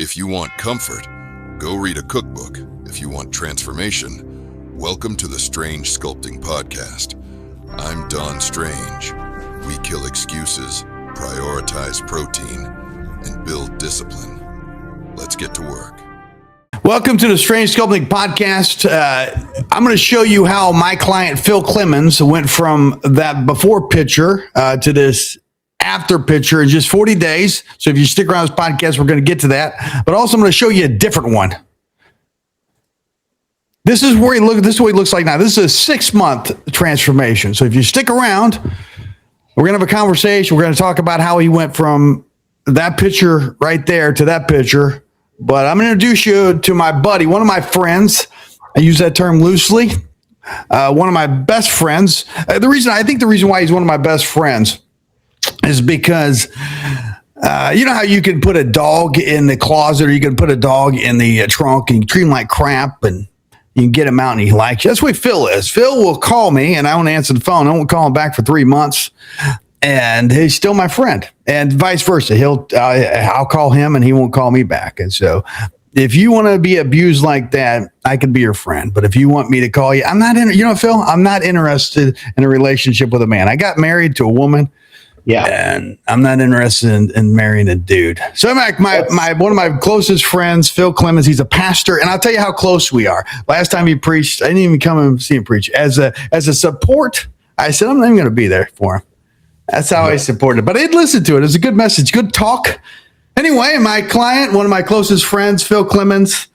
If you want comfort, go read a cookbook. If you want transformation, welcome to the Strange Sculpting Podcast. I'm Don Strange. We kill excuses, prioritize protein, and build discipline. Let's get to work. Welcome to the Strange Sculpting Podcast. I'm going to show you how my client, Phil Clemens, went from that before picture to this after picture in just 40 days. So if you stick around this podcast, we're going to get to that. But also I'm going to show you a different one. This is where this is what he looks like now. This is a 6-month transformation. So if you stick around, we're going to have a conversation. We're going to talk about how he went from that picture right there to that picture. But I'm going to introduce you to my buddy, one of my friends. I use that term loosely. One of my best friends. The reason why he's one of my best friends is because you know how you can put a dog in the closet or you can put a dog in the trunk and you treat him like crap and you can get him out and he likes you. That's the way Phil is. Phil will call me and I won't answer the phone. I won't call him back for 3 months. And he's still my friend, and vice versa. I'll call him and he won't call me back. And so if you want to be abused like that, I can be your friend. But if you want me to call you, I'm not Phil, I'm not interested in a relationship with a man. I got married to a woman. Yeah. And I'm not interested in marrying a dude. So I'm like one of my closest friends, Phil Clemens, he's a pastor. And I'll tell you how close we are. Last time he preached, I didn't even come and see him preach. As a support, I said, I'm not even going to be there for him. That's how I supported it. But I'd listen to it. It's a good message, good talk. Anyway, my client, one of my closest friends, Phil Clemens,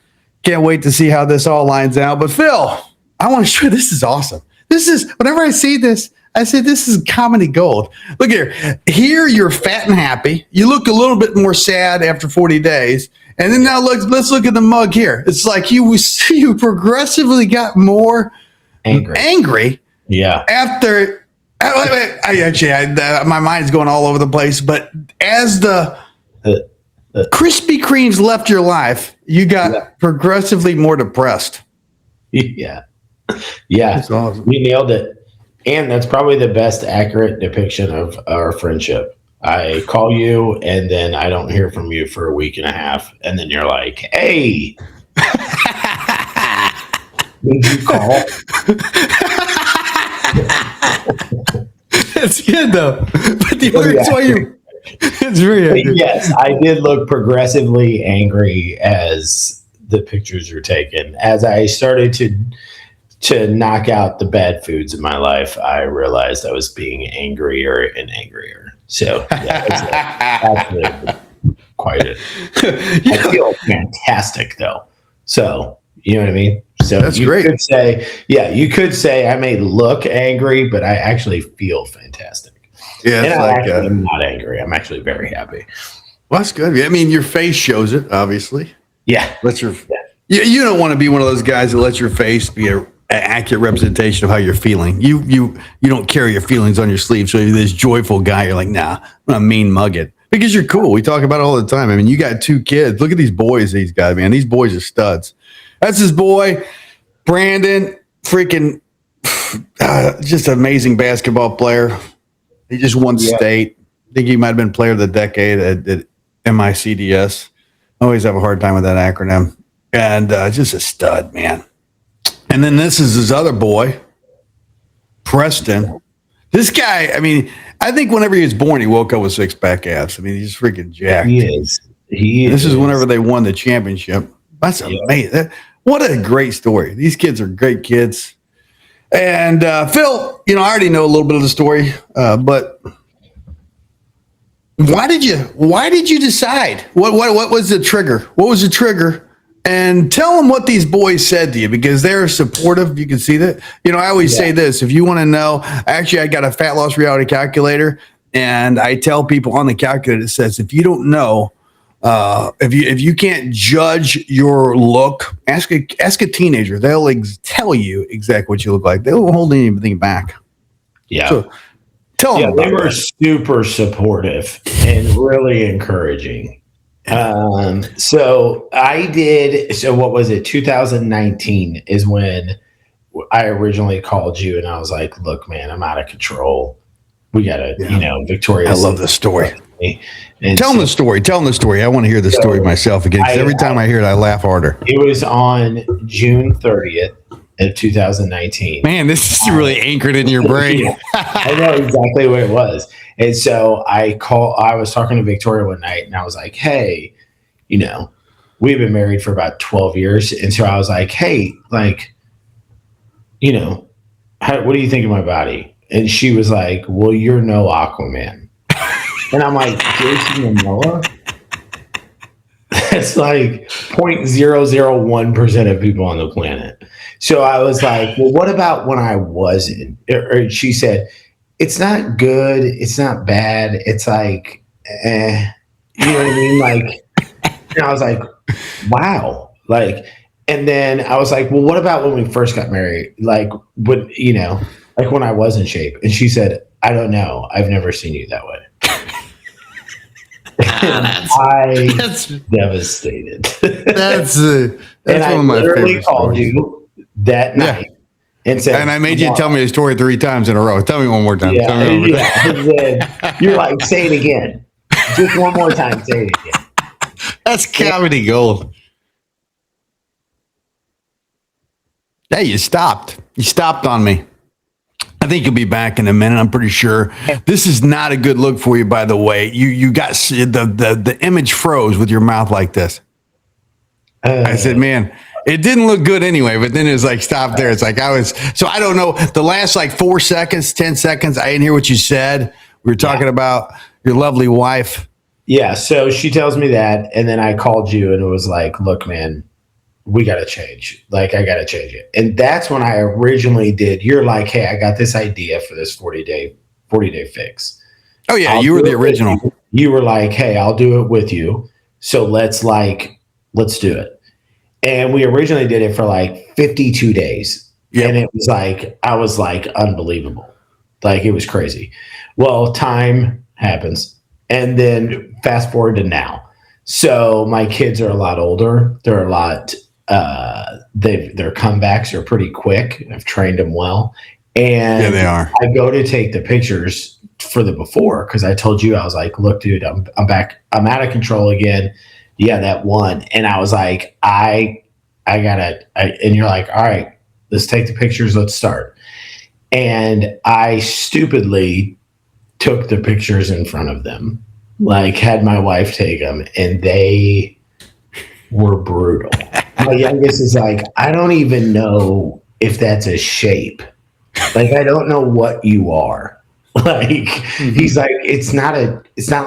can't wait to see how this all lines out. But Phil, I want to show you, this is awesome. Whenever I see this, I say, this is comedy gold. Look here. Here, you're fat and happy. You look a little bit more sad after 40 days. And then now let's look at the mug here. It's like you progressively got more angry. Yeah. After, my mind's going all over the place. But as the Krispy Kremes left your life, you got progressively more depressed. Yeah. That's awesome. You nailed it. And that's probably the best accurate depiction of our friendship. I call you and then I don't hear from you for a week and a half. And then you're like, hey, did you call? That's good though. But it's very good. Yes, I did look progressively angry as the pictures were taken. As I started to knock out the bad foods in my life, I realized I was being angrier and angrier. So actually quite it. I feel fantastic though. So you know what I mean? So that's great. You could say I may look angry, but I actually feel fantastic. Yeah, and I'm not angry. I'm actually very happy. Well, that's good. I mean, your face shows it, obviously. Yeah. You don't want to be one of those guys that lets your face be an accurate representation of how you're feeling. You don't carry your feelings on your sleeve. So you're this joyful guy. You're like, nah, I'm gonna mean mug it because you're cool. We talk about it all the time. I mean, you got 2 kids. Look at these boys. These guys, man. These boys are studs. That's his boy, Brandon. Freaking, just an amazing basketball player. He just won state. I think he might have been player of the decade at MICDS. I always have a hard time with that acronym. And just a stud, man. And then this is his other boy, Preston. This guy, I mean, I think whenever he was born, he woke up with 6-pack abs. I mean, he's freaking jacked. He is. This is whenever they won the championship. That's amazing. What a great story. These kids are great kids. And Phil, I already know a little bit of the story, but why did you decide? What was the trigger? What was the trigger? And tell them what these boys said to you, because they're supportive. You can see that. I always say this. If you want to know, actually, I got a fat loss reality calculator, and I tell people on the calculator, it says, if you don't know, if you can't judge your look, ask a teenager. They'll tell you exactly what you look like. They won't hold anything back. Yeah. So tell them. They were super supportive and really encouraging. So I did. So what was it? 2019 is when I originally called you, and I was like, "Look, man, I'm out of control. we gotta, Victoria. I love this story. And Tell them the story. Tell them the story. I want to hear the story myself again. Because every time I hear it, I laugh harder. It was on June 30th of 2019. Man, this is really anchored in your brain. Yeah, I know exactly what it was. And so I was talking to Victoria one night, and I was like, hey, we've been married for about 12 years. And so I was like, hey, like, what do you think of my body? And she was like, well, you're no Aquaman. And I'm like, Jason Momoa? That's like 0.001% of people on the planet. So I was like, well, what about when I wasn't? Or she said, it's not good. It's not bad. It's like, you know what I mean? Like, and I was like, wow. Like, and then I was like, well, what about when we first got married? Like, when, like when I was in shape. And she said, I don't know. I've never seen you that way. That's devastated. That's one of my favorite called stories. You that night and said, and I made you tell me the story 3 times in a row. Tell me one more time. You're like, say it again. Just one more time. Say it again. That's comedy gold. Hey, you stopped. You stopped on me. I think you'll be back in a minute. I'm pretty sure. This is not a good look for you, by the way. You got the image froze with your mouth like this. I said, man, it didn't look good anyway. But then it was like, stop there. It's like so I don't know. The last like 4 seconds, 10 seconds, I didn't hear what you said. We were talking about your lovely wife. Yeah. So she tells me that. And then I called you and it was like, look, man, we got to change. Like, I got to change it. And that's when I originally did. You're like, hey, I got this idea for this 40-day fix. Oh, yeah. You were the original. You were like, hey, I'll do it with you. So let's do it. And we originally did it for like 52 days. Yep. And it was like, I was like, unbelievable. Like, it was crazy. Well, time happens. And then fast forward to now. So my kids are a lot older. They're a lot, their comebacks are pretty quick. I've trained them well. And they are. I go to take the pictures for the before, because I told you, I was like, look, dude, I'm back. I'm out of control again. Yeah, that one. And I was like, and you're like, all right, let's take the pictures. Let's start. And I stupidly took the pictures in front of them, like had my wife take them, and they were brutal. My youngest is like, I don't even know if that's a shape. Like, I don't know what you are. Like, he's like, it's not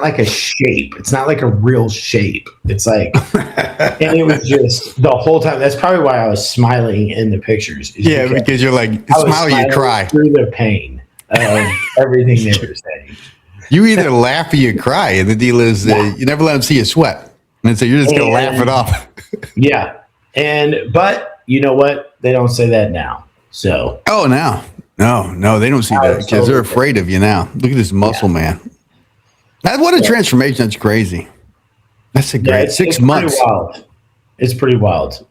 like a shape. It's not like a real shape. It's like, and it was just the whole time. That's probably why I was smiling in the pictures. Yeah, because you're like, smile, you cry. Through the pain of everything they were saying. You either laugh or you cry. And the deal is you never let them see you sweat. And so you're just going to laugh it off. Yeah. But you know what? They don't say that now. So. Oh, no, they don't see that because they're afraid of you now. Look at this muscle man. What a transformation. That's crazy. That's a great 6 months. Pretty wild. It's pretty wild.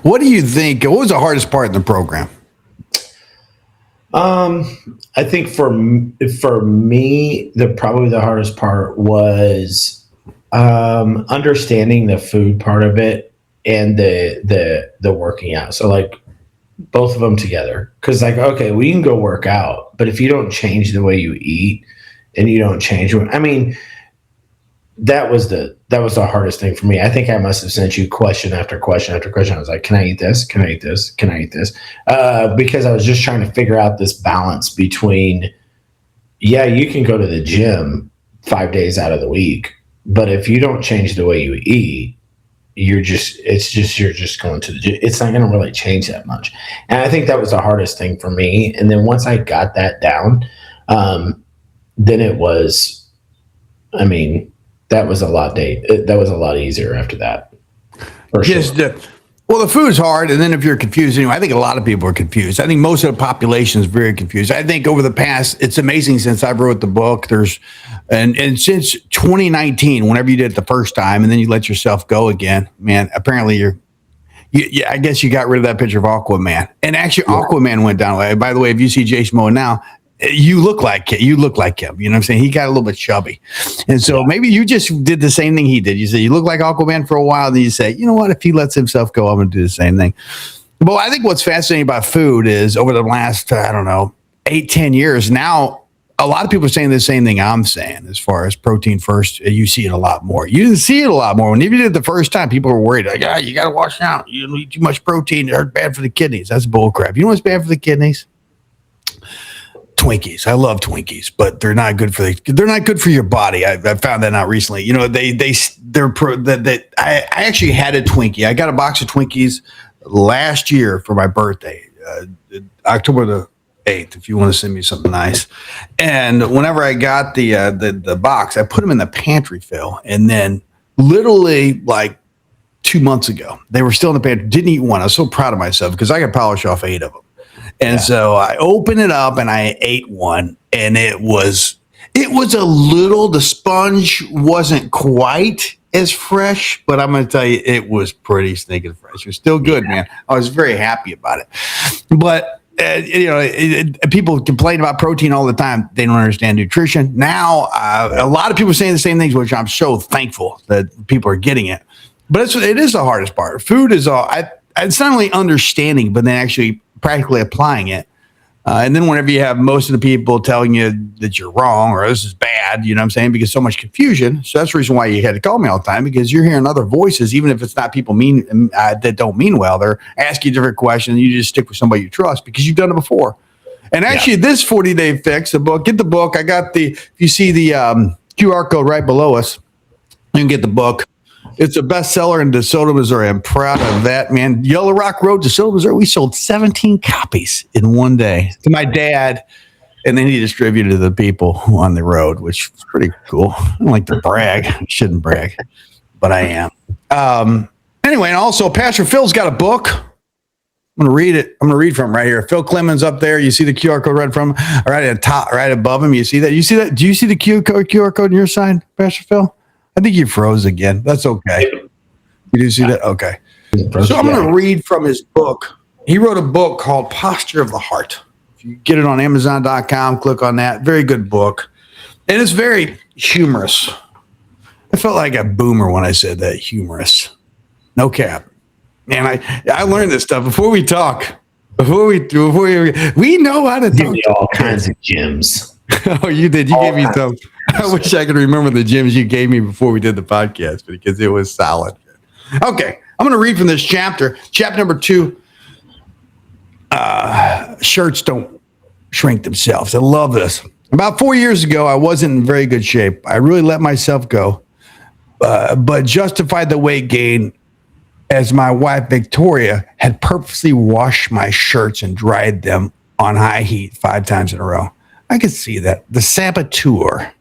What do you think? What was the hardest part in the program? I think for me, probably the hardest part was understanding the food part of it and the working out. So like both of them together, because like, okay, we can go work out, but if you don't change the way you eat and you don't change, I mean, that was the hardest thing for me. I think I must have sent you question after question after question. I was like, can I eat this? Can I eat this? Can I eat this? Because I was just trying to figure out this balance between, you can go to the gym 5 days out of the week, but if you don't change the way you eat, you're just going to the gym. It's not going to really change that much. And I think that was the hardest thing for me. And then once I got that down, then it was, I mean, that was a lot easier after that. For sure. Well, the food's hard, and then if you're confused, I think a lot of people are confused. I think most of the population is very confused. I think over the past, it's amazing since I wrote the book, and since 2019, whenever you did it the first time, and then you let yourself go again, man, apparently I guess you got rid of that picture of Aquaman. And actually, Aquaman went down. By the way, if you see Jason Momoa now, you look like him. You know what I'm saying? He got a little bit chubby. And so maybe you just did the same thing he did. You said you look like Aquaman for a while. Then you say, you know what? If he lets himself go, I'm going to do the same thing. But I think what's fascinating about food is over the last, 8-10 years, now a lot of people are saying the same thing I'm saying as far as protein first. You see it a lot more. You didn't see it a lot more. When you did it the first time, people were worried. Like, you got to wash out. You don't eat too much protein. It's bad for the kidneys. That's bull crap. You know what's bad for the kidneys? Twinkies. I love Twinkies, but they're not good for your body. I found that out recently. You know, I actually had a Twinkie. I got a box of Twinkies last year for my birthday, October the 8th, if you want to send me something nice. And whenever I got the box, I put them in the pantry, Phil. And then literally like 2 months ago, they were still in the pantry. Didn't eat one. I was so proud of myself because I could polish off 8 of them. And so I opened it up and I ate one, and it was the sponge wasn't quite as fresh, but I'm going to tell you, it was pretty stinking fresh. It was still good, man. I was very happy about it. But, people complain about protein all the time. They don't understand nutrition. Now, a lot of people are saying the same things, which I'm so thankful that people are getting it. But it is the hardest part. Food is it's not only understanding, but then actually practically applying it. And then whenever you have most of the people telling you that you're wrong or this is bad, you know what I'm saying? Because so much confusion. So that's the reason why you had to call me all the time, because you're hearing other voices, even if it's not people that don't mean well. They're asking different questions. You just stick with somebody you trust because you've done it before. And actually, this 40-day fix, the book, get the book. I got if you see the QR code right below us, you can get the book. It's a bestseller in DeSoto, Missouri. I'm proud of that, man. Yellow Rock Road, DeSoto, Missouri. We sold 17 copies in one day to my dad, and then he distributed to the people on the road, which was pretty cool. I don't like to brag. I shouldn't brag, but I am. Anyway, and also Pastor Phil's got a book. I'm going to read it. I'm going to read from right here. Phil Clemens up there. You see the QR code right from right at the top, right above him. You see that? You see that? Do you see the QR code on your side, Pastor Phil? I think you froze again. That's okay. You do see that? Okay. So I'm going to read from his book. He wrote a book called Posture of the Heart. If you get it on Amazon.com, click on that. Very good book. And it's very humorous. I felt like a boomer when I said that. Humorous. No cap. Man, I learned this stuff before we talk. We know how to talk. Give you all kinds of gems. Oh, you did. You gave me some. I wish I could remember the gems you gave me before we did the podcast because it was solid. Okay. I'm going to read from this chapter. Chapter number 2. Shirts don't shrink themselves. I love this. About 4 years ago, I wasn't in very good shape. I really let myself go, but justified the weight gain as my wife, Victoria, had purposely washed my shirts and dried them on high heat 5 times in a row. I could see that. The saboteur.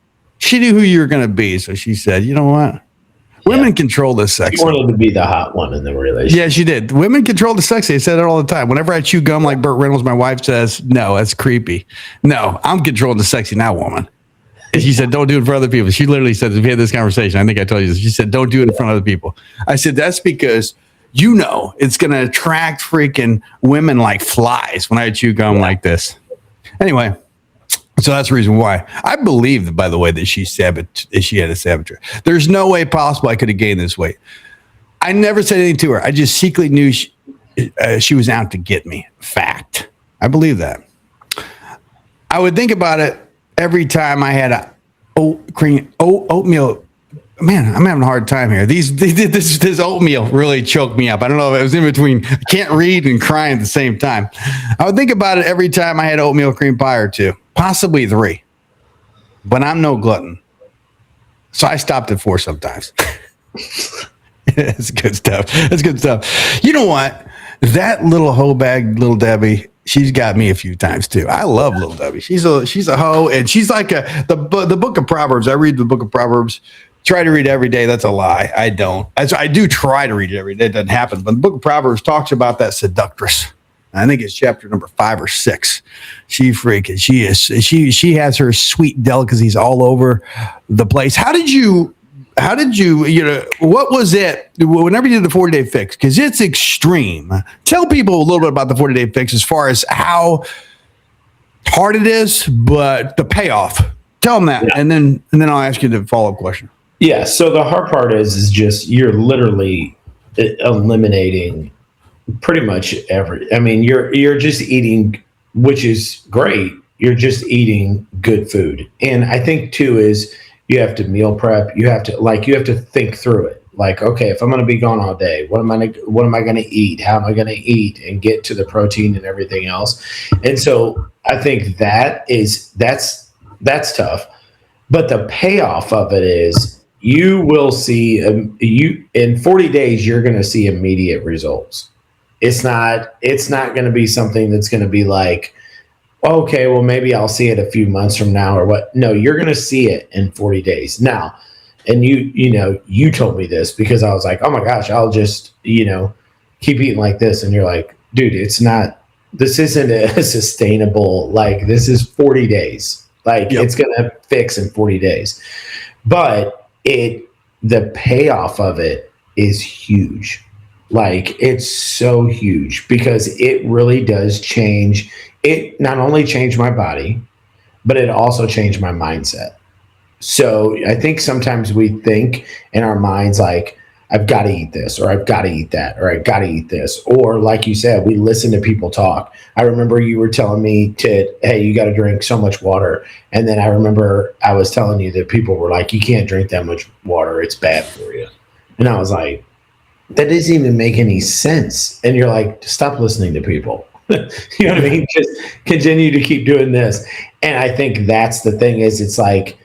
She knew who you were going to be, so she said, you know what? Women control the sex. She wanted to be the hot one in the relationship. Yeah, she did. Women control the sex. They said it all the time. Whenever I chew gum like Burt Reynolds, my wife says, no, that's creepy. No, I'm controlling the sexy now, woman. And she said, don't do it for other people. She literally said, we had this conversation. I think I told you this. She said, don't do it in front of other people. I said, that's because it's going to attract freaking women like flies when I chew gum like this. Anyway. So that's the reason why. I believe, by the way, that she had a saboteur. There's no way possible I could have gained this weight. I never said anything to her. I just secretly knew she was out to get me. Fact. I believe that. I would think about it every time I had oatmeal. Man, I'm having a hard time here. This oatmeal really choked me up. I don't know if it was in between. I can't read and crying at the same time. I would think about it every time I had oatmeal cream pie or 2. Possibly 3, but I'm no glutton. So I stopped at 4 sometimes. It's good stuff. That's good stuff. You know what? That little hoe bag, Little Debbie, she's got me a few times too. I love Little Debbie. She's a hoe, and she's like the book of Proverbs. I read the book of Proverbs. Try to read every day. That's a lie. I don't. I do try to read it every day. It doesn't happen. But the book of Proverbs talks about that seductress. I think it's chapter number 5 or 6. She has her sweet delicacies all over the place. How did you how did you, what was it whenever you did the 40-day fix? Because it's extreme. Tell people a little bit about the 40-day fix as far as how hard it is, but the payoff. Tell them that, and then I'll ask you the follow-up question. Yeah. So the hard part is just you're literally eliminating pretty much you're just eating, which is great. You're just eating good food. And I think too is you have to meal prep. You have to think through it. Like, okay, if I'm going to be gone all day, what am I going to eat? How am I going to eat and get to the protein and everything else? And so I think that's tough. But the payoff of it is you will see in 40 days, you're going to see immediate results. It's not going to be something that's going to be like, okay, well, maybe I'll see it a few months from now or what. No, you're going to see it in 40 days. Now, and you told me this because I was like, oh my gosh, I'll just, keep eating like this. And you're like, dude, this isn't a sustainable, like this is 40 days. Like It's going to fix in 40 days. But the payoff of it is huge. Like it's so huge because it really does change. It not only changed my body, but it also changed my mindset. So I think sometimes we think in our minds, like, I've got to eat this, or I've got to eat that, or I've got to eat this. Or like you said, we listen to people talk. I remember you were telling me hey, you got to drink so much water. And then I remember I was telling you that people were like, you can't drink that much water. It's bad for you. And I was like, that doesn't even make any sense. And you're like, stop listening to people. You know what I mean? Just continue to keep doing this. And I think that's the thing is it's like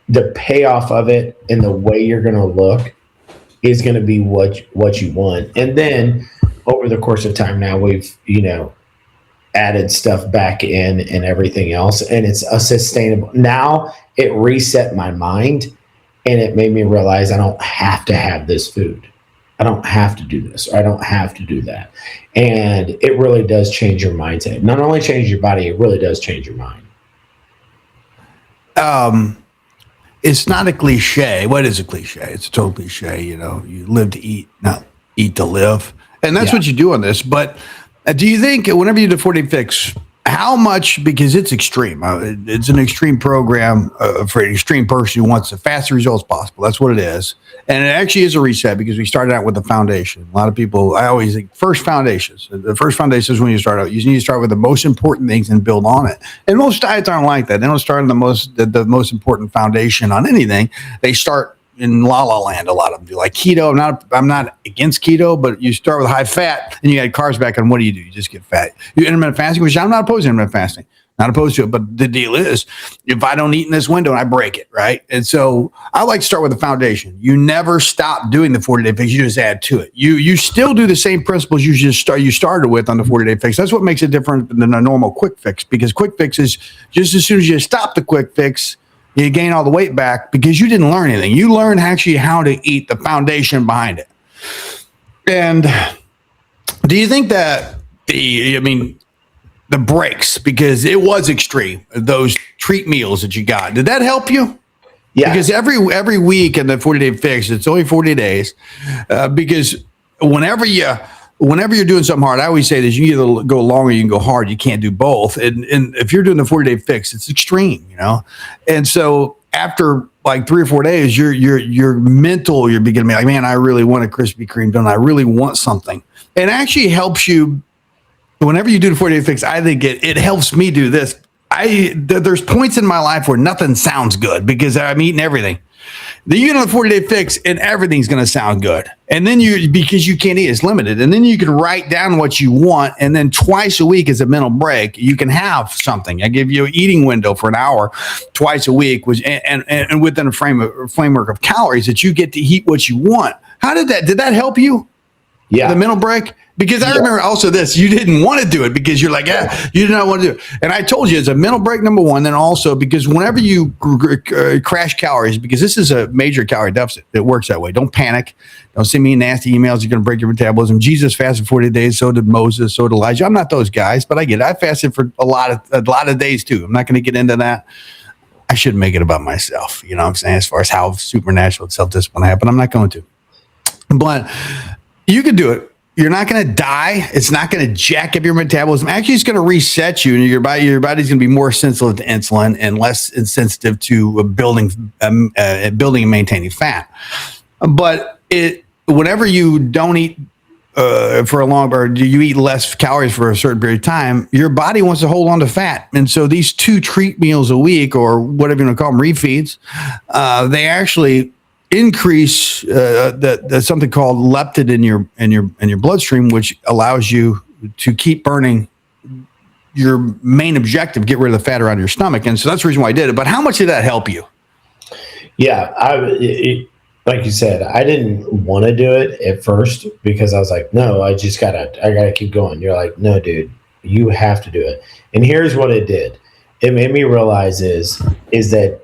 the payoff of it and the way you're going to look is going to be what you want. And then over the course of time now we've, added stuff back in and everything else. And it's a sustainable. Now it reset my mind and it made me realize I don't have to have this food. I don't have to do this, or I don't have to do that. And it really does change your mindset. Not only change your body, it really does change your mind. It's not a cliche. What is a cliche? It's a total cliche. You live to eat, not eat to live. And that's what you do on this. But do you think whenever you do 40 fix, how much, because it's extreme, it's an extreme program for an extreme person who wants the fastest results possible. That's what it is. And it actually is a reset because we started out with the foundation. A lot of people, I always think the first foundation is when you start out. You need to start with the most important things and build on it. And most diets aren't like that. They don't start on the most important foundation on anything. They start in La La Land. A lot of them do, like keto. I'm not against keto, but you start with high fat and you add carbs back on. What do? You just get fat. You intermittent fasting, which I'm not opposed to intermittent fasting. Not opposed to it, but the deal is, if I don't eat in this window, I break it, right? And so I like to start with the foundation. You never stop doing the 40-day fix. You just add to it. You still do the same principles you started with on the 40-day fix. That's what makes it different than a normal quick fix, because quick fix is just as soon as you stop the quick fix, you gain all the weight back because you didn't learn anything. You learned actually how to eat, the foundation behind it. And do you think that the breaks, because it was extreme, those treat meals that you got, did that help you? Yeah. Because every week in the 40-day fix, it's only 40 days. Because whenever you're doing something hard, I always say this: you either go long or you can go hard. You can't do both. And if you're doing the 40-day fix, it's extreme, And so after like 3 or 4 days, you're mental. You're beginning to be like, man, I really want a Krispy Kreme donut. I really want something. It actually helps you. Whenever you do the 40-day fix, I think it helps me do this. There's points in my life where nothing sounds good because I'm eating everything. Then you get on the 40-day fix and everything's going to sound good. And then because you can't eat, it's limited. And then you can write down what you want. And then twice a week as a mental break, you can have something. I give you an eating window for an hour twice a week, and within a framework of calories that you get to eat what you want. Did that help you? Yeah. The mental break? Because I remember also this, you didn't want to do it because you're like, you did not want to do it. And I told you it's a mental break, number one. Then also because whenever you crash calories, because this is a major calorie deficit, it works that way. Don't panic. Don't send me nasty emails. You're going to break your metabolism. Jesus fasted 40 days. So did Moses. So did Elijah. I'm not those guys, but I get it. I fasted for a lot of days too. I'm not going to get into that. I shouldn't make it about myself. You know what I'm saying? As far as how supernatural self-discipline happened, I'm not going to. But you can do it. You're not going to die. It's not going to jack up your metabolism. Actually, it's going to reset you, and your body's going to be more sensitive to insulin and less sensitive to building and maintaining fat. But whenever you don't eat for a long, or you eat less calories for a certain period of time, your body wants to hold on to fat. And so these 2 treat meals a week, or whatever you want to call them, refeeds, they actually increase something called leptin in your bloodstream, which allows you to keep burning your main objective, get rid of the fat around your stomach. And so that's the reason why I did it. But how much did that help you? Yeah, like you said, I didn't want to do it at first because I was like, no, I gotta keep going. You're like, no, dude, you have to do it. And here's what it did. It made me realize is that,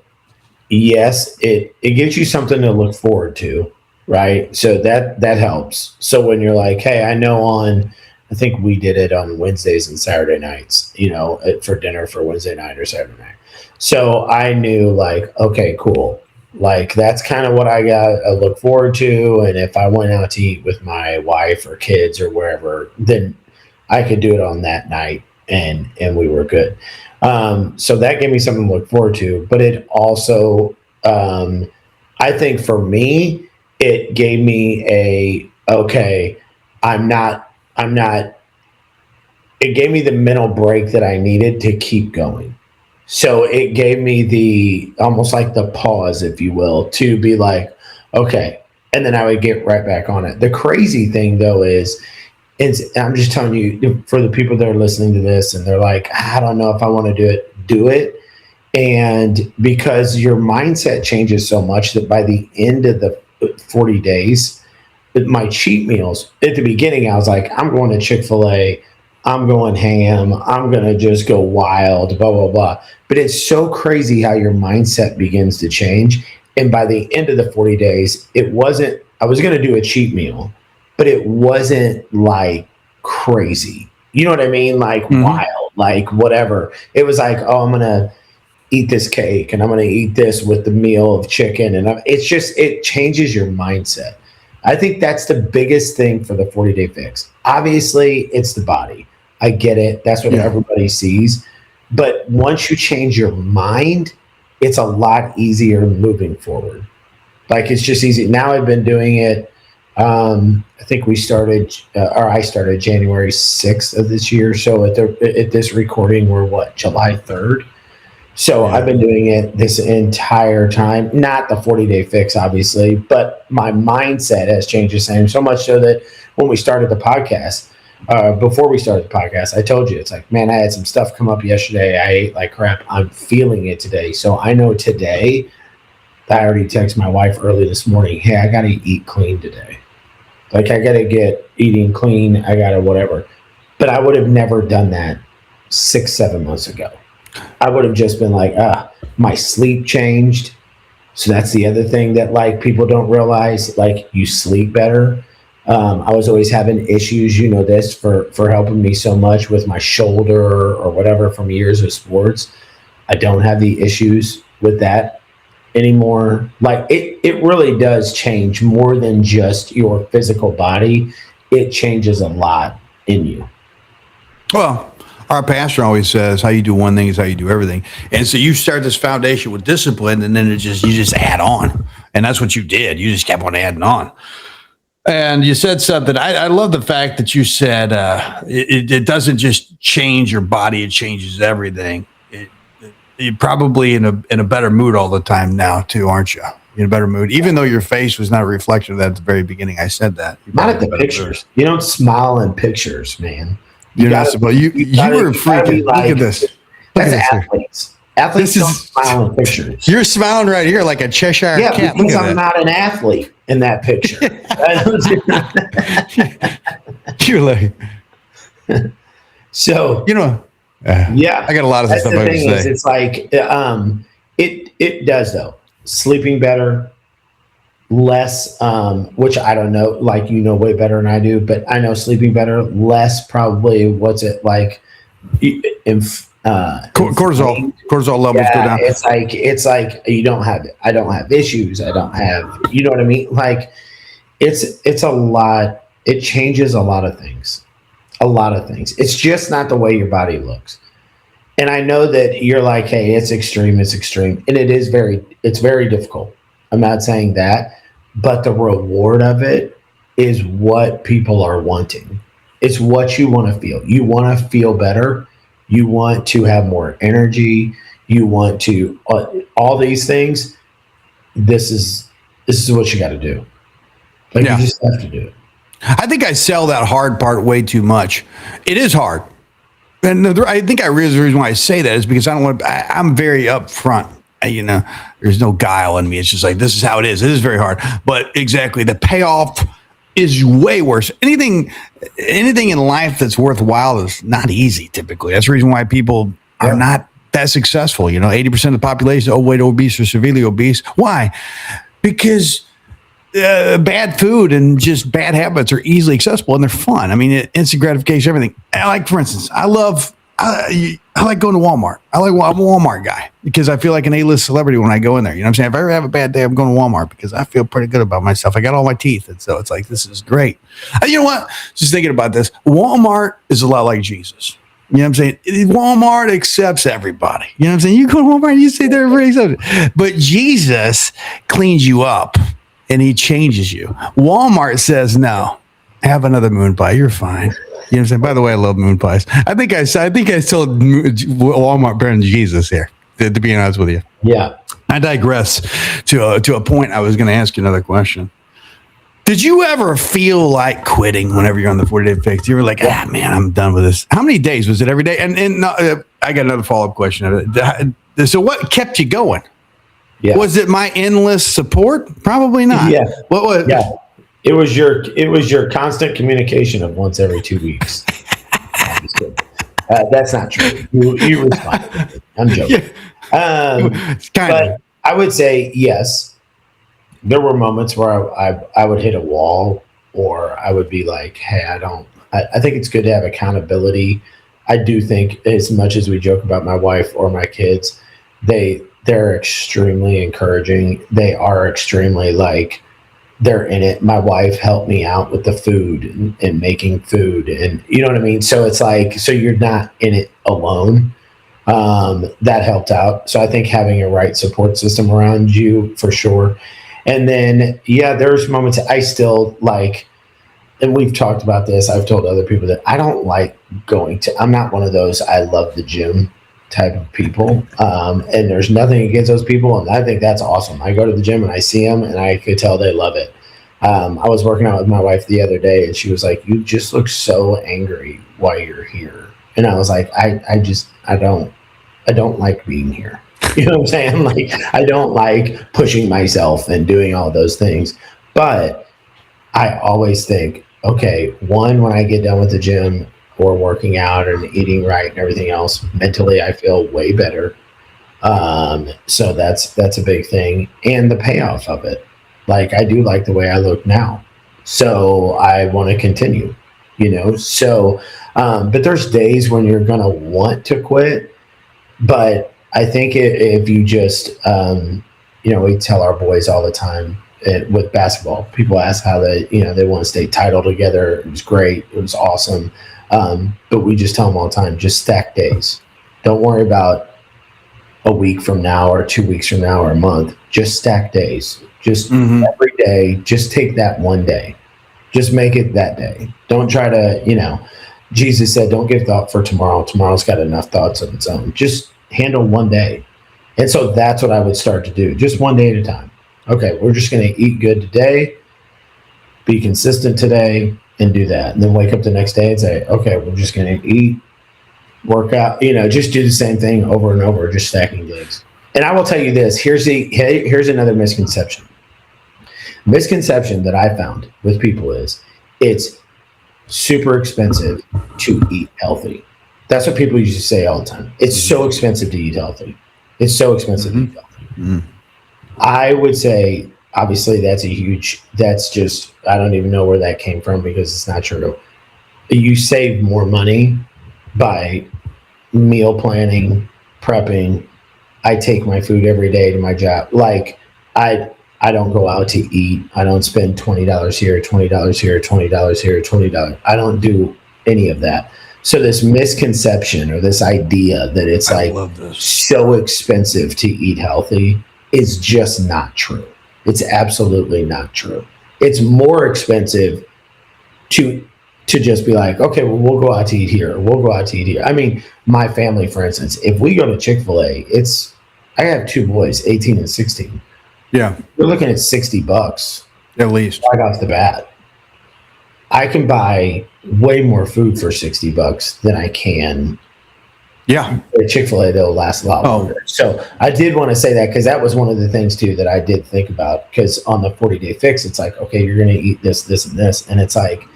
yes, it gives you something to look forward to, right? So that helps. So when you're like, hey, I know I think we did it on Wednesdays and Saturday nights, for dinner for Wednesday night or Saturday night. So I knew, like, okay, cool. Like, that's kind of what I look forward to. And if I went out to eat with my wife or kids or wherever, then I could do it on that night and we were good. So that gave me something to look forward to, but it also, I think for me, it gave me it gave me the mental break that I needed to keep going. So it gave me almost like the pause, if you will, to be like, okay. And then I would get right back on it. The crazy thing though is I'm just telling you, for the people that are listening to this and they're like, I don't know if I want to do it. And because your mindset changes so much that by the end of the 40 days, my cheat meals at the beginning, I was like, I'm going to Chick-fil-A, I'm going ham, I'm going to just go wild, blah, blah, blah. But it's so crazy how your mindset begins to change. And by the end of the 40 days, I was going to do a cheat meal, but it wasn't like crazy. You know what I mean? Like wild, like whatever. It was like, oh, I'm going to eat this cake and I'm going to eat this with the meal of chicken. And it changes your mindset. I think that's the biggest thing for the 40-day fix. Obviously, it's the body. I get it. That's what everybody sees. But once you change your mind, it's a lot easier moving forward. Like, it's just easy. Now I've been doing it. I think I started January 6th of this year. So at this recording, we're July 3rd. So I've been doing it this entire time, not the 40-day fix, obviously, but my mindset has changed the same, so much so that when we started the podcast, before we started the podcast, I told you, it's like, man, I had some stuff come up yesterday. I ate like crap. I'm feeling it today. So I know today, I already texted my wife early this morning, hey, I got to eat clean today. Like, I got to get eating clean. I got to whatever. But I would have never done that 6-7 months ago. I would have just been like, my sleep changed. So that's the other thing that, like, people don't realize, like, you sleep better. I was always having issues, this for helping me so much with my shoulder or whatever from years of sports. I don't have the issues with that anymore. Like, it really does change more than just your physical body. It changes a lot in you. Well, our pastor always says, how you do one thing is how you do everything. And so you start this foundation with discipline, and then you just add on. And that's what you did. You just kept on adding on. And you said something. I love the fact that you said it doesn't just change your body, it changes everything. You're probably in a better mood all the time now too, aren't you? In a better mood, even though your face was not a reflection of that at the very beginning. I said that. Not at the pictures. You don't smile in pictures, man. You're not supposed. You were freaking. Like, look at this. That's athletes. Athletes don't smile in pictures. You're smiling right here like a Cheshire cat. Yeah, because I'm not an athlete in that picture. You're like. So yeah, I got a lot of that's stuff the I thing would is, say. it's like it does though. Sleeping better. Less, which I don't know, like, way better than I do, but I know sleeping better, less probably, what's it like, Cortisol levels go down. It's like I don't have issues. I don't have, you know what I mean? Like it's a lot. It changes a lot of things. A lot of things. It's just not the way your body looks. And I know that you're like, hey, it's extreme. And it's very difficult. I'm not saying that, but the reward of it is what people are wanting. It's what you want to feel. You want to feel better. You want to have more energy. You want to, all these things. This is what you got to do. Like you just have to do it. I think I sell that hard part way too much. It is hard. And I think the reason why I say that is because I'm very upfront. There's no guile in me. It's just like, this is how it is. It is very hard. But exactly, the payoff is way worse. Anything in life that's worthwhile is not easy typically. That's the reason why people are not that successful. 80% of the population is overweight, obese, or severely obese. Why? Because bad food and just bad habits are easily accessible and they're fun. I mean, instant gratification, everything. Like, for instance, I like going to Walmart. I'm a Walmart guy because I feel like an A-list celebrity when I go in there. You know what I'm saying? If I ever have a bad day, I'm going to Walmart because I feel pretty good about myself. I got all my teeth. And so it's like, this is great. You know what? Just thinking about this. Walmart is a lot like Jesus. You know what I'm saying? Walmart accepts everybody. You know what I'm saying? You go to Walmart, you say they're very accepted. But Jesus cleans you up. And he changes you. Walmart says, no, have another moon pie. You're fine. You know what I'm saying? By the way, I love moon pies. I think I told Walmart better than Jesus here, to be honest with you. Yeah. I digress to a point. I was going to ask you another question. Did you ever feel like quitting whenever you're on the 40-day fix? You were like, man, I'm done with this. How many days? Was it every day? And I got another follow-up question. So what kept you going? Yeah. Was it my endless support? Probably not. Yeah. What was? Yeah. It was your constant communication of once every 2 weeks. That's not true. You responded. I'm joking. Yeah. But I would say yes. There were moments where I would hit a wall, or I would be like, hey, I think it's good to have accountability. I do think, as much as we joke about my wife or my kids, they're extremely encouraging. They are extremely they're in it. My wife helped me out with the food and making food, and you know what I mean? So it's like, so you're not in it alone. That helped out. So I think having a right support system around you for sure. And then, there's moments I still and we've talked about this. I've told other people that I don't like I'm not one of those, I love the gym type of people. And there's nothing against those people. And I think that's awesome. I go to the gym and I see them and I could tell they love it. I was working out with my wife the other day and she was like, you just look so angry while you're here. And I was like, I don't like being here. You know what I'm saying? I don't like pushing myself and doing all those things, but I always think, okay, one, when I get done with the gym or working out and eating right and everything else, mentally I feel way better. So that's a big thing. And the payoff of it. I do like the way I look now. So I want to continue, So, but there's days when you're going to want to quit. But I think if you just, we tell our boys all the time with basketball, people ask how they want to stay title together. It was great. It was awesome. But we just tell them all the time, just stack days. Don't worry about a week from now or 2 weeks from now or a month. Just stack days. Just every day, just take that one day. Just make it that day. Don't try to, Jesus said, don't give thought for tomorrow. Tomorrow's got enough thoughts of its own. Just handle one day. And so that's what I would start to do. Just one day at a time. Okay, we're just going to eat good today, be consistent today, and do that. And then wake up the next day and say, okay, we're just going to eat, work out, just do the same thing over and over, just stacking days. And I will tell you this, here's another misconception. Misconception that I found with people is it's super expensive to eat healthy. That's what people used to say all the time. It's so expensive to eat healthy. It's so expensive to eat healthy. Mm-hmm. I would say, obviously, that's just, I don't even know where that came from because it's not true. You save more money by meal planning, prepping. I take my food every day to my job. Like I don't go out to eat. I don't spend $20 here, $20 here, $20 here, $20. I don't do any of that. So this misconception or this idea that it's like so expensive to eat healthy is just not true. It's absolutely not true. It's more expensive to just be like, okay, well, we'll go out to eat here. Or we'll go out to eat here. I mean, my family, for instance, if we go to Chick-fil-A, I have 2 boys, 18 and 16. Yeah. We're looking at $60 at least right off the bat. I can buy way more food for $60 than I can. Yeah. At Chick-fil-A, they'll last a lot longer. So I did want to say that because that was one of the things too that I did think about, because on the 40-day fix, it's like, okay, you're going to eat this, this, and this. And it's like,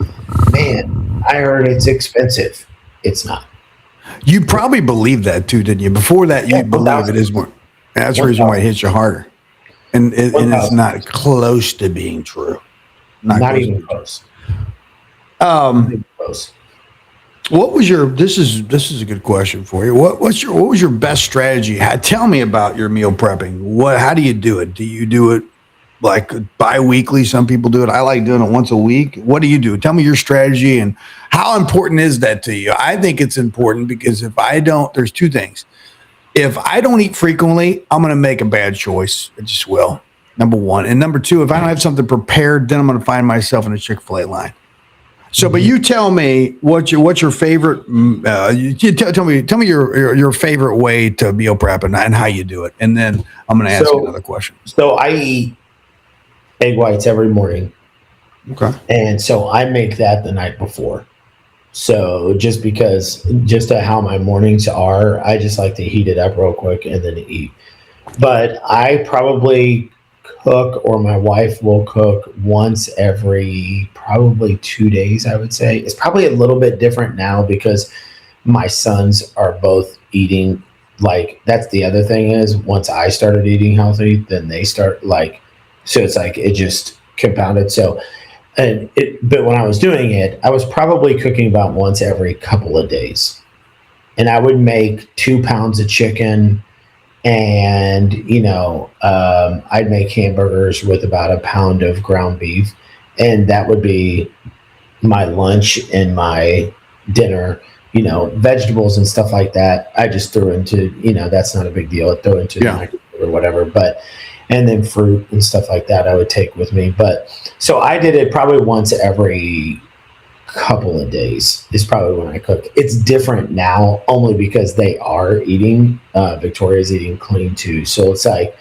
man, I heard it's expensive. It's not. You probably believe that too, didn't you? Before that, you believe it is more. That's the reason why it hits you harder. And it's not close to being true. Not even close. What was your? This is a good question for you. What was your best strategy? Tell me about your meal prepping. How do you do it? Do you do it like bi-weekly? Some people do it. I like doing it once a week. What do you do? Tell me your strategy and how important is that to you? I think it's important because if I don't, there's 2 things. If I don't eat frequently, I'm going to make a bad choice. I just will. Number 1. And number 2, if I don't have something prepared, then I'm going to find myself in a Chick-fil-A line. So, but you tell me what's your favorite. Tell me your favorite way to meal prep and how you do it, and then I'm going to ask you another question. So I eat egg whites every morning. Okay. And so I make that the night before. So just how my mornings are, I just like to heat it up real quick and then eat. But I probably cook, or my wife will cook once every probably 2 days, I would say. It's probably a little bit different now because my sons are both eating. Like, that's the other thing is once I started eating healthy, then they start so it's like it just compounded. So, but when I was doing it, I was probably cooking about once every couple of days, and I would make 2 pounds of chicken, and I'd make hamburgers with about a pound of ground beef, and that would be my lunch and my dinner. Vegetables and stuff like that, I just threw into, that's not a big deal. I throw into the microwave or whatever, and then fruit and stuff like that I would take with me. But so I did it probably once every couple of days is probably when I cook. It's different now only because they are eating, Victoria's eating clean too. So it's like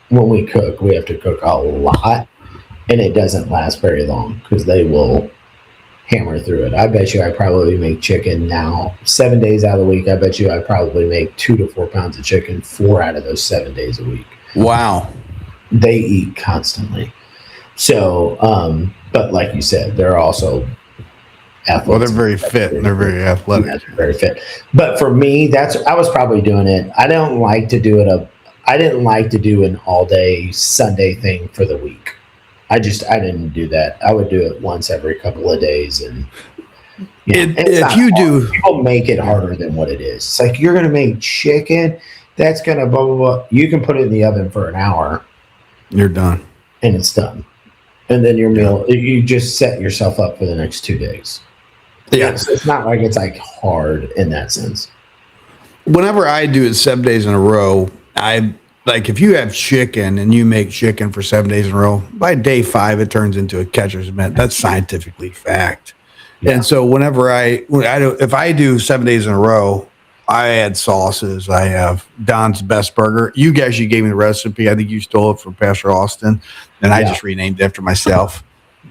when we cook, we have to cook a lot, and it doesn't last very long because they will hammer through it. I bet you I probably make chicken now 7 days out of the week. I bet you I probably make 2 to 4 pounds of chicken 4 out of those 7 days a week. Wow. They eat constantly. So, but like you said, they're also athletes. Well, they're very fit and they're very athletic. They're very fit. But for me, I was probably doing it. I didn't like to do an all day Sunday thing for the week. I didn't do that. I would do it once every couple of days. And if you do, people make it harder than what it is. It's like, you're going to make chicken. That's going to blah, blah, blah. You can put it in the oven for an hour. You're done. And it's done. And then your meal, you just set yourself up for the next 2 days. Yeah. It's not like it's like hard in that sense. Whenever I do it 7 days in a row, if you have chicken and you make chicken for 7 days in a row, by day 5, it turns into a catcher's mitt. That's scientifically fact. Yeah. And so if I do 7 days in a row, I add sauces. I have Don's Best Burger. You gave me the recipe. I think you stole it from Pastor Austin, and I just renamed it after myself.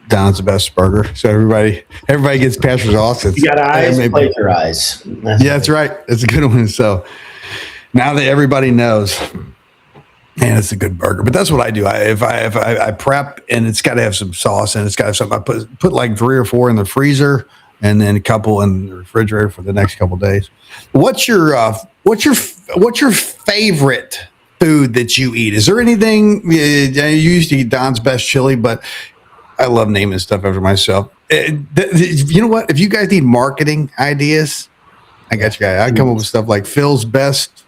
Don's Best Burger. So everybody gets Pastor Austin. You got eyes, play your eyes. That's right. It's a good one. So now that everybody knows, man, it's a good burger. But that's what I do. I prep, and it's got to have some sauce, and it's got to have something. I put like 3 or 4 in the freezer, and then a couple in the refrigerator for the next couple of days. What's your favorite food that you eat? Is there anything? I used to eat Don's Best Chili, but I love naming stuff after myself. You know what? If you guys need marketing ideas, I got you. I come up with stuff like Phil's best.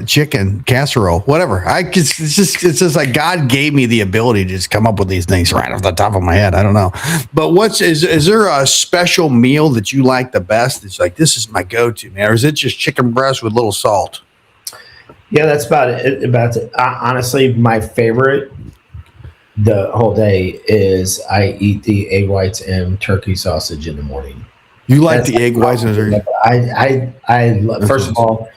Chicken casserole, whatever. It's just like God gave me the ability to just come up with these things right off the top of my head. I don't know, but is there a special meal that you like the best? It's like, this is my go-to, man, or is it just chicken breast with a little salt? Yeah, that's about it. Honestly, my favorite the whole day is I eat the egg whites and turkey sausage in the morning. You like the egg whites and turkey? I first of all,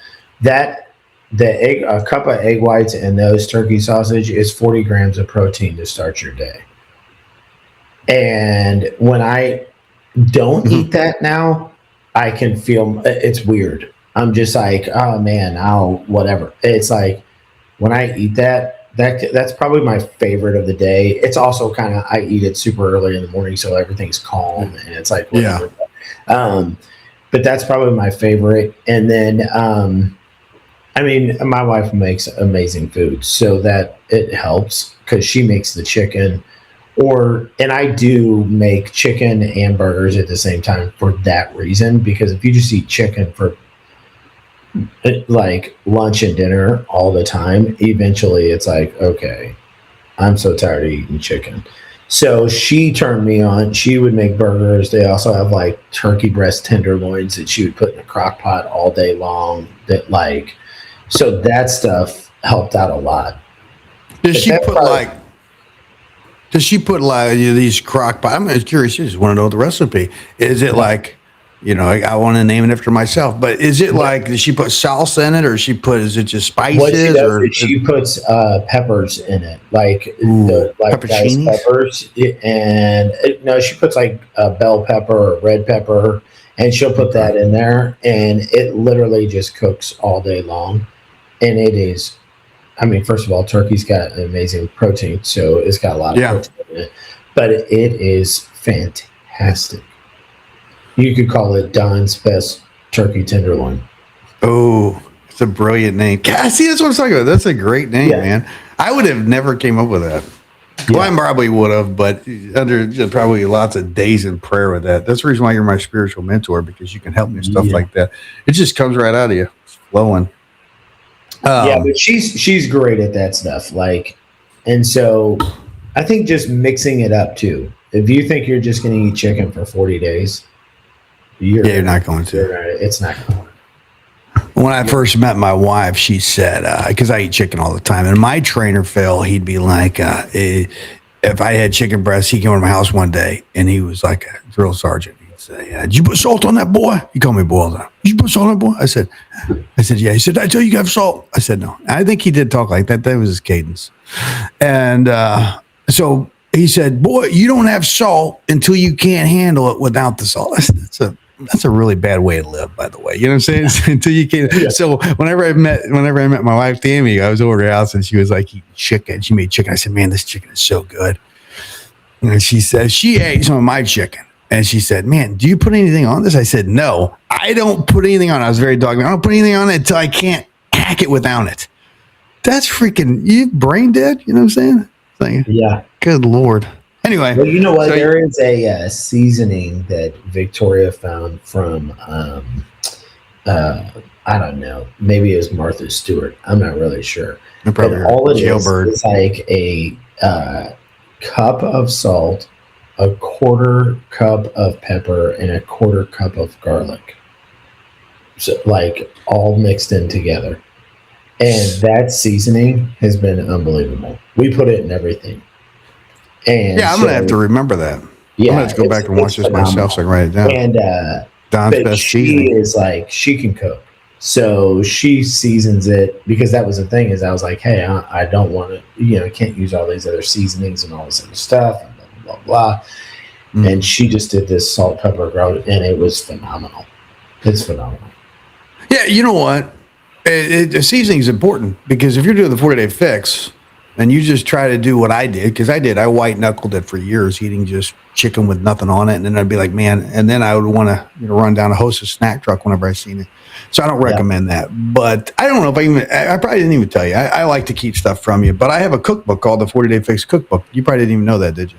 a cup of egg whites and those turkey sausage is 40 grams of protein to start your day. And when I don't eat that now, I can feel it's weird. I'm just like, oh man, whatever. It's like when I eat that's probably my favorite of the day. It's also kind of, I eat it super early in the morning, so everything's calm and it's like, whatever. Yeah. But that's probably my favorite. And then, I mean, my wife makes amazing food, so that it helps because she makes the chicken. And I do make chicken and burgers at the same time for that reason, because if you just eat chicken for like lunch and dinner all the time, eventually it's like, okay, I'm so tired of eating chicken. So she turned me on. She would make burgers. They also have like turkey breast tenderloins that she would put in a crock pot all day long. So that stuff helped out a lot. Does she put these crock pot? I'm curious. I just want to know the recipe. Is it like, I want to name it after myself, but is it like, does she put salsa in it, or is it just spices? What she does is she puts peppers in it, like diced peppers, no, she puts like a bell pepper or red pepper, and she'll put that in there, and it literally just cooks all day long. And it is, I mean, first of all, turkey's got an amazing protein, so it's got a lot of protein in it, but it is fantastic. You could call it Don's best turkey tenderloin. Oh, it's a brilliant name. See, that's what I'm talking about. That's a great name, man. I would have never came up with that. Yeah. Well, I probably would have, but under probably lots of days in prayer with that. That's the reason why you're my spiritual mentor, because you can help me with stuff like that. It just comes right out of you. It's flowing. But she's great at that stuff. And so I think just mixing it up too. If you think you're just going to eat chicken for 40 days, you're not going to. It's not going to. When I first met my wife, she said, because I eat chicken all the time, and my trainer, Phil, he'd be like, if I had chicken breast, he came over to my house one day, and he was like a drill sergeant. He'd say, did you put salt on that boy? He called me boy all the time. Did you put salt on that boy? I said, yeah. He said, did I tell you have salt? I said, no. I think he did talk like that. That was his cadence. And so he said, boy, you don't have salt until you can't handle it without the salt. That's a really bad way to live, by the way. You know what I'm saying? Until you can't. Yeah. So whenever I met my wife, Tammy, I was over at her house and she was like eating chicken. She made chicken. I said, man, this chicken is so good. And she said, she ate some of my chicken. And she said, man, do you put anything on this? I said, no, I don't put anything on it. I was very dogmatic. I don't put anything on it until I can't hack it without it. That's freaking, you brain dead. You know what I'm saying? Yeah. Good Lord. Anyway. Well, you know what? There is a seasoning that Victoria found from, I don't know, maybe it was Martha Stewart. I'm not really sure. But all it is like a cup of salt, a quarter cup of pepper, and a quarter cup of garlic. So like all mixed in together. And that seasoning has been unbelievable. We put it in everything. And I'm going to have to remember that. Yeah, I'm going to have to go back and watch this myself so I can write it down. And Don's best she is like, she can cook. So she seasons it, because that was the thing, is I was like, hey, I don't want to, I can't use all these other seasonings and all this other stuff, and blah, blah, blah. Mm. And she just did this salt, pepper, garlic, and it was phenomenal. It's phenomenal. Yeah, you know what? The seasoning is important, because if you're doing the 40-day fix and you just try to do what I did, because I white knuckled it for years, eating just chicken with nothing on it, and then I'd be like, man, and then I would want to run down a Hostess snack truck whenever I seen it. So I don't recommend that. But I don't know if I probably didn't even tell you. I like to keep stuff from you, but I have a cookbook called the 40-Day Fix Cookbook. You probably didn't even know that, did you?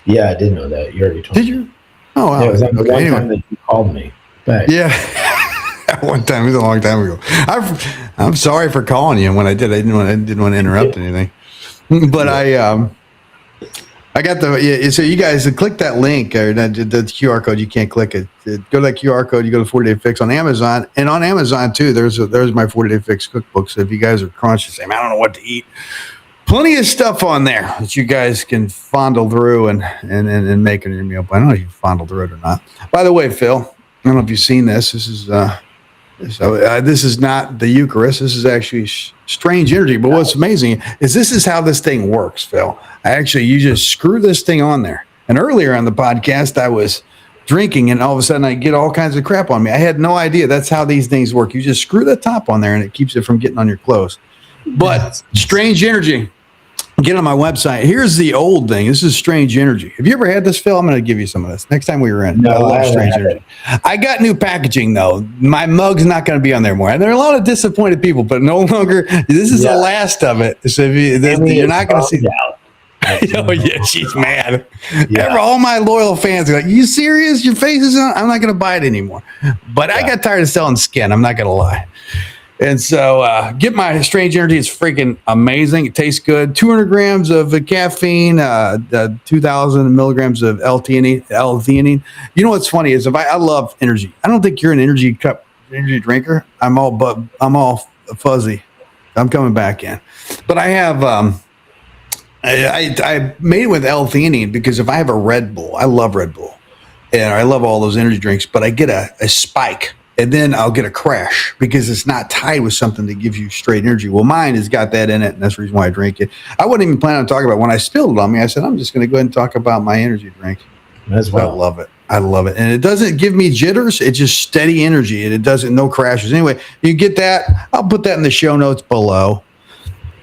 Yeah, I did know that. You already told me. Did you? Oh, wow. Yeah, it was like the one time that you called me. Right. Yeah. One time, it was a long time ago. I'm sorry for calling you when I did. I didn't want to interrupt anything. But I got so you guys click that link or the QR code. You can't click it. Go to that QR code. You go to 40 Day Fix on Amazon, and on Amazon too. There's my 40 Day Fix cookbook. So if you guys are conscious, saying, I don't know what to eat, plenty of stuff on there that you guys can fondle through and make it your meal. But I don't know if you fondle through it or not. By the way, Phil, I don't know if you've seen this. This is not the Eucharist. This is actually strange energy. But what's amazing is this is how this thing works, Phil. You just screw this thing on there. And earlier on the podcast, I was drinking, and all of a sudden I get all kinds of crap on me. I had no idea that's how these things work. You just screw the top on there, and it keeps it from getting on your clothes. But strange energy. Get on my website. Here's the old thing. This is strange energy. Have you ever had this, Phil? I'm going to give you some of this next time we were in. No, I love strange energy. I got new packaging though. My mug's not going to be on there more. And there are a lot of disappointed people, but no longer. This is the last of it. So you're not going to see that. Oh yeah, she's mad. Yeah. All my loyal fans are like, "You serious? Your face is on." I'm not going to buy it anymore. But I got tired of selling skin. I'm not going to lie. And so get my strange energy. It's freaking amazing. It tastes good. 200 grams of caffeine, 2,000 milligrams of L-theanine. You know what's funny is I love energy. I don't think you're an energy drinker. I'm all fuzzy. I'm coming back in. But I have I made it with L-theanine because if I have a Red Bull, I love Red Bull. And I love all those energy drinks, but I get a spike. And then I'll get a crash because it's not tied with something that gives you straight energy. Well, mine has got that in it, and that's the reason why I drink it. I wasn't even planning on talking about it. When I spilled it on me, I said, I'm just going to go ahead and talk about my energy drink. As well. I love it. I love it. And it doesn't give me jitters. It's just steady energy, and it doesn't, no crashes. Anyway, you get that. I'll put that in the show notes below.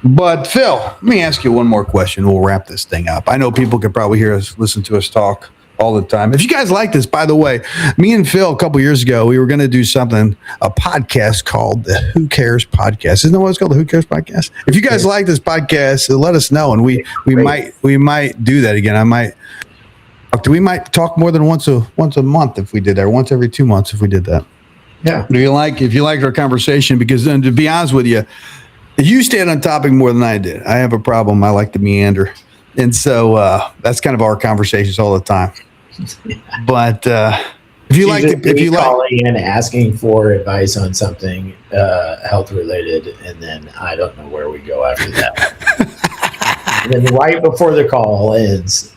But, Phil, let me ask you one more question. We'll wrap this thing up. I know people could probably hear us, listen to us talk all the time. If you guys like this, by the way, me and Phil a couple years ago, we were going to do a podcast called the Who Cares Podcast. Isn't that what it's called, the Who Cares Podcast? If you guys like this podcast, let us know, and we might do that again. We might talk more than once a month if we did that, or once every 2 months if we did that. Yeah. If you liked our conversation, because then to be honest with you, you stayed on topic more than I did. I have a problem. I like to meander. And so that's kind of our conversations all the time. But if you calling and asking for advice on something health related, and then I don't know where we go after that. And then right before the call ends,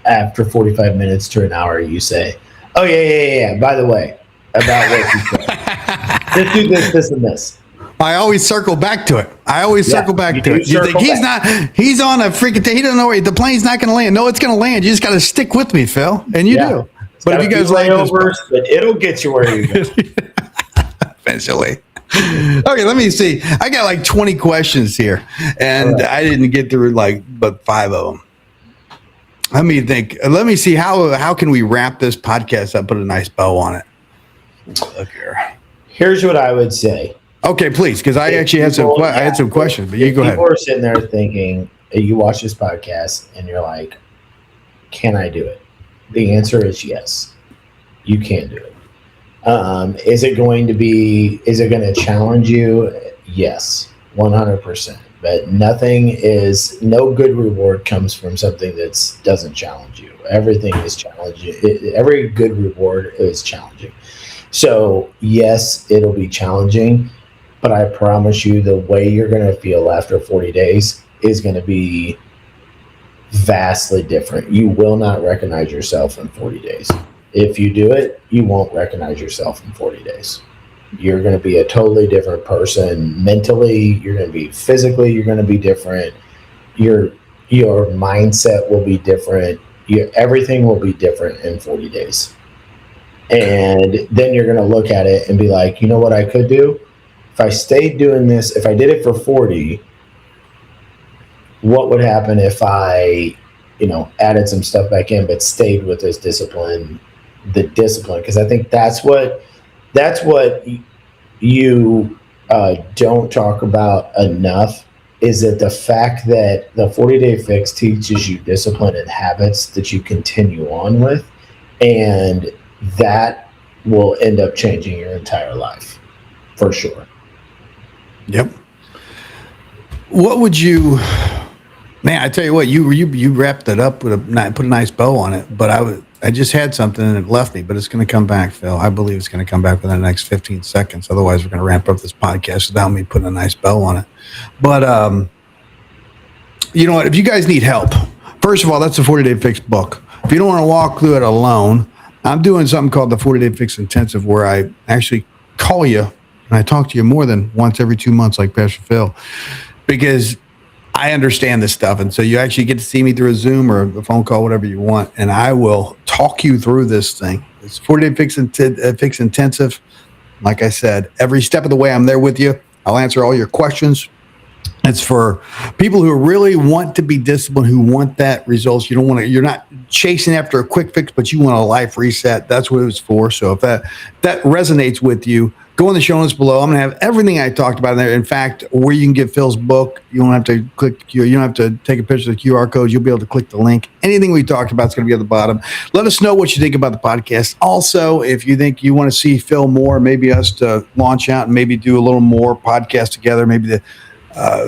after 45 minutes to an hour, you say, "Oh yeah. By the way, about what you said, just do this, and this." I always circle back to it. Circle back to it. You think he's on a freaking, he doesn't know where the plane's not going to land. No, it's going to land. You just got to stick with me, Phil. And you do. But if you guys like this, but it'll get you where you go. Eventually. Okay, let me see. I got like 20 questions here, and I didn't get through but 5 of them. Let me think. Let me see how can we wrap this podcast up, put a nice bow on it. Look here. Here's what I would say. Okay, please, because I actually had some questions, but you go ahead. People are sitting there thinking, you watch this podcast and you're like, can I do it? The answer is yes, you can do it. Is it going to challenge you? Yes, 100%. But no good reward comes from something that doesn't challenge you. Everything is challenging. Every good reward is challenging. So yes, it'll be challenging. But I promise you, the way you're going to feel after 40 days is going to be vastly different. You will not recognize yourself in 40 days. If you do it, you won't recognize yourself in 40 days. You're going to be a totally different person mentally. You're going to be physically. You're going to be different. Your mindset will be different. Everything will be different in 40 days. And then you're going to look at it and be like, you know what I could do? If I stayed doing this, if I did it for 40, what would happen if I, added some stuff back in, but stayed with this discipline, because I think that's what you don't talk about enough, is that the fact that the 40-day fix teaches you discipline and habits that you continue on with, and that will end up changing your entire life, for sure. Yep. What would you, man, I tell you what, you wrapped it up with put a nice bow on it, but I just had something and it left me, but it's going to come back, Phil. I believe it's going to come back within the next 15 seconds. Otherwise, we're going to ramp up this podcast without me putting a nice bow on it. But, you know what? If you guys need help, first of all, that's the 40-Day Fix book. If you don't want to walk through it alone, I'm doing something called the 40-Day Fix Intensive, where I actually call you and I talk to you more than once every 2 months, like Pastor Phil, because I understand this stuff. And so you actually get to see me through a Zoom or a phone call, whatever you want, and I will talk you through this thing. It's 40-Day Fix Intensive. Like I said, every step of the way, I'm there with you. I'll answer all your questions. It's for people who really want to be disciplined, who want that results. You're not chasing after a quick fix, but you want a life reset. That's what it was for. So if that resonates with you, go in the show notes below. I'm going to have everything I talked about in there. In fact, where you can get Phil's book, you don't have to click, you don't have to take a picture of the QR code. You'll be able to click the link. Anything we talked about is going to be at the bottom. Let us know what you think about the podcast. Also, if you think you want to see Phil more, maybe us to launch out and maybe do a little more podcast together, maybe the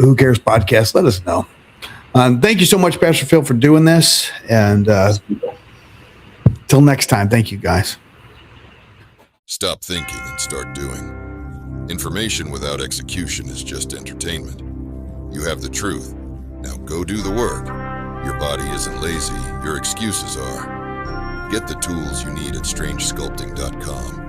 Who Cares podcast, let us know. Thank you so much, Pastor Phil, for doing this. And till next time, thank you, guys. Stop thinking and start doing. Information without execution is just entertainment. You have the truth. Now go do the work. Your body isn't lazy. Your excuses are. Get the tools you need at strangesculpting.com.